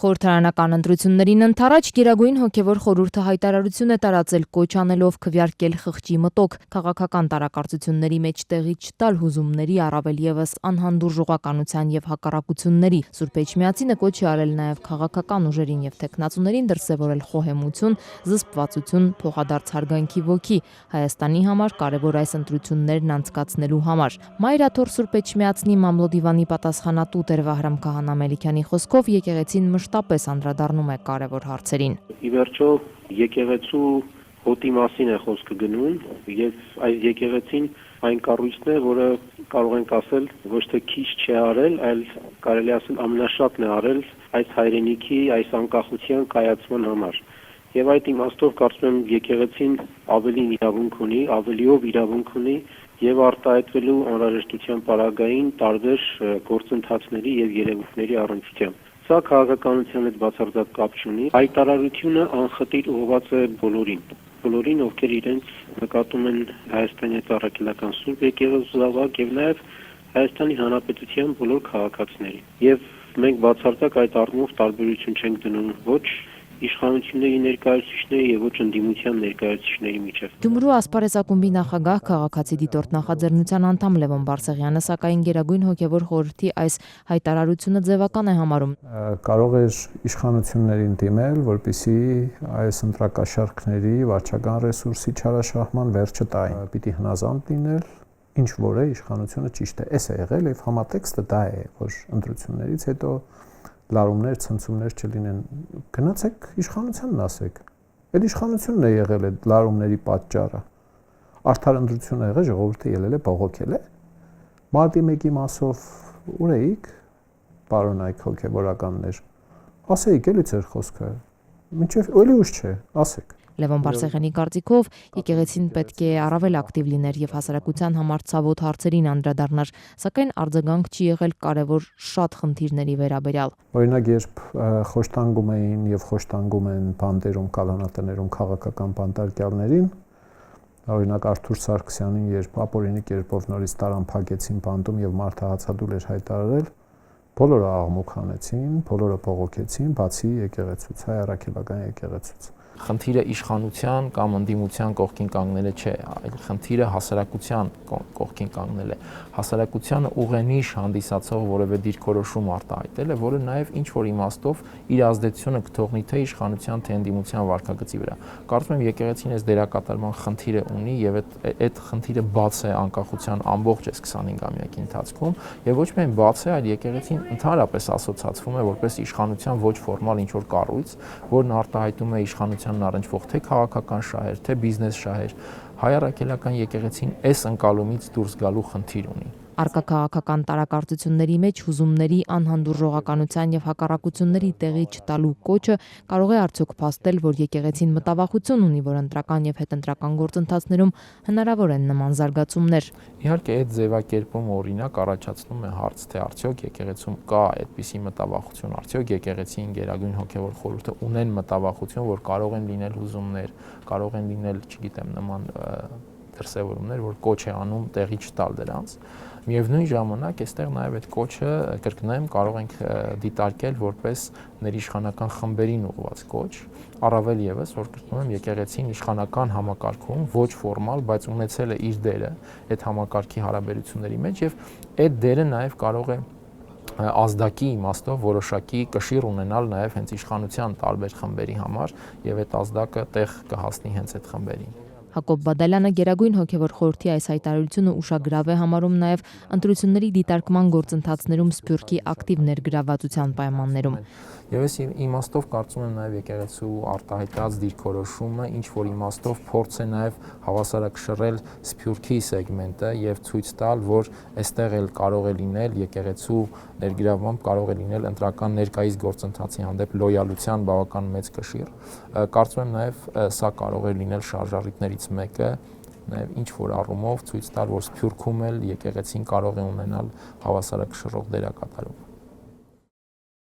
Խորհրդարանական ընտրություններին ընդառաջ Գերագույն հոգևոր խորհուրդը հայտարարություն է տարածել կոչ անելով քվեարկել խղճի մտոք, քաղաքական տարակարծությունների մեջ տեղի չտալ հուզումների, առավել ևս անհանդուրժողականության եւ հակառակությունների։ Սուրբ Էջմիածինը կոչ է արել նաեւ քաղաքական ուժերին եւ թեկնածուներին դրսեւորել խոհեմություն, զսպվածություն, փոխադարձ հարգանքի ոգի Հայաստանի համար կարևոր այս ընտրություններն անցկացնելու համար։ Մայր աթոռ Սուրբ Էջմիածնի մամլոդիվանի պատասխանատու Տեր Վահրամ Քահանա Մելիքյանի խոսքով եկեղեցին մշտապես անդրադառնում է կարևոր հարցերին։ Ի վերջո եկեղեցու հոտի մասին է խոսքը գնում եւ այս եկեղեցին այն կառույցն է, որը կարող ենք ասել ոչ թե քիչ չի արել, այլ կարելի ասել ամենաշատն է արել այս հայրենիքի, այս անկախության կայացման համար։ Եվ այդ իմաստով կարծում եմ եկեղեցին ավելի իրավունք ունի, ավելիով իրավունք ունի եւ արտահայտվելու անհրաժեշտության պարագային տարբեր գործընթացների եւ երևույթների առնչությամբ։ Սա քաղաքականության հետ բացարձակ կապ չունի։ Հայտարարությունը անխտիր ուղղված է բոլորին, ովքեր իրենց նկատում են Հայաստանի Առաքելական Սուրբ Եկեղեցու զավակ եւ նաեւ Հայաստանի Հանրապետության բոլոր քաղաքացիներին։ Եվ մենք բացարձակ այդ առումով տարբերություն չենք դնում ոչ իշխանությունների ներկայացուցիչների եւ ոչ ընդդիմության ներկայացուցիչների միջև։ Գյումրու ասպարեզակումբի նախագահ քաղաքացի դիտորդ նախաձեռնության անդամ Լևոն Բարսեղյանը սակայն Գերագույն հոգևոր խորհրդի այս հայտարարությունը ձևական է համարում։ Կարող էր իշխանություններին դիմել, որպեսզի այս ընտրակաշառքների վարչական ռեսուրսի չարաշահման վերջը տային։ Պիտի հնազանդ լինել, ինչ որ է իշխանությունը ճիշտ է։ Էս է եղել եւ համատեքստը դա է, որ ընտրություններից հետո լարումներ, ցնցումներ չլինեն։ Գնացեք իշխանությանն ասեք։ Այդ իշխանությունն է եղել այդ լարումների պատճառը։ Արդար ընտրություն է եղել, ժողովուրդը ելել է բողոքել է։ Մարտի 1-ի մասով ուր էիք, պարոն այք հոգեվորականներ։ Ասեիք էլի ձեր խոսքը։ Մինչև էլի ուշ չէ, ասեք։ Լևոն Բարսեղյանի կարծիքով եկեղեցին պետք է առավել ակտիվ լիներ եւ հասարակության համար ցավոտ հարցերին անդրադառնար, սակայն արձագանք չի եղել կարևոր շատ խնդիրների վերաբերյալ։ Օրինակ, երբ խոշտանգում էին եւ խոշտանգում են բանդերում, կալանատներում քաղաքական բանտարկյալներին, օրինակ Արթուր Սարգսյանին, երբ ապօրինի կերպով նորից տարան փակեցին բանդում եւ մարդը հացադուլ էր հայտարարել, բոլորը աղմուկ հանեցին, բոլորը բողոքեցին, բացի եկեղեցուց, Հայ Առաքելական եկեղեցուց։ Խնդիրը իշխանության կամ ընդդիմության կողքին կանգնելը չէ, այլ խնդիրը հասարակության կողքին կանգնել է։ Հասարակությանը ուղենիշ հանդիսացող որևէ դիրքորոշում արտահայտելը, որը նաև ինչ որ իմաստով իր ազդեցությունը կթողնի թե իշխանության, թե ընդդիմության վարքագծի վրա։ Կարծում եմ եկեղեցին այս դերակատարման խնդիրը ունի եւ այդ խնդիրը բաց է անկախության ամբողջ այս 25-ամյակի ընթացքում եւ ոչ միայն բաց է, այլ եկեղեցին ընդհանրապես ասոցացվում է որպես իշխանության ոչ ֆորմալ ինչ որ կառույց, որն արտահայտում է իշխանության առնչվող թե քաղաքական շահեր, թե բիզնես շահեր, Հայ Առաքելական եկեղեցին այս ընկալումից դուրս գալու խնդիր ունի։ Առկա քաղաքական տարակարծությունների մեջ հուզումների, անհանդուրժողականության եւ հակառակությունների տեղի չտալու կոչը կարող է արդյոք փաստել, որ եկեղեցին մտավախություն ունի, որ ընտրական եւ հետընտրական գործընթացներում հնարավոր են նման զարգացումներ։ Իհարկե, այդ ձևակերպումը օրինակ առաջացնում է հարց, թե արդյոք եկեղեցում կա այդպիսի մտավախություն, արդյոք եկեղեցին Գերագույն հոգևոր խորհուրդը ունեն մտավախություն, որ կարող են լինել հուզումներ, կարող են լինել, չգիտեմ, նման դրսևորումներ, որ կոչ է անում տեղի չտալ դրանց։ Միևնույն ժամանակ այստեղ նաև այդ կոչը կրկնեմ կարող ենք դիտարկել որպես ներիշխանական խմբերին ուղղված կոչ, առավել եւս որ կրկնում եմ եկեղեցին իշխանական համակարգում ոչ ֆորմալ, բայց ունեցել է իր դերը այդ համակարգի հարաբերությունների մեջ եւ այդ դերը նաև կարող է ազդակի իմաստով որոշակի կշիռ ունենալ նաև հենց իշխանության տարբեր խմբերի համար եւ այդ ազդակը տեղ կհասնի հենց այդ խմբերին։ Հակոբ Բադալյանը Գերագույն հոգևոր խորհրդի այս հայտարարությունը ուշագրավ է համարում նաև ընտրությունների դիտարկման գործընթացներում Սփյուռքի ակտիվ ներգրավվածության պայմաններում։ Եվ այս իմաստով կարծում եմ նաև եկեղեցու արտահայտած դիրքորոշումը ինչ որ իմաստով փորձ է նաև հավասարակշռել Սփյուռքի սեգմենտը եւ ցույց տալ, որ այստեղ էլ կարող է լինել եկեղեցու ներգրավմամբ կարող է լինել ընտրական ներկայիս գործընթացի հանդեպ լոյալության բավական մեծ կշիռ։ Կարծում եմ նաև սա կարող է լինել շարժառիթներից մեկը նաև ինչ որ առումով ցույց տալ, որ Սփյուռքում էլ եկեղեցին կարող է ունենալ հավասարակշռող դերակատարում։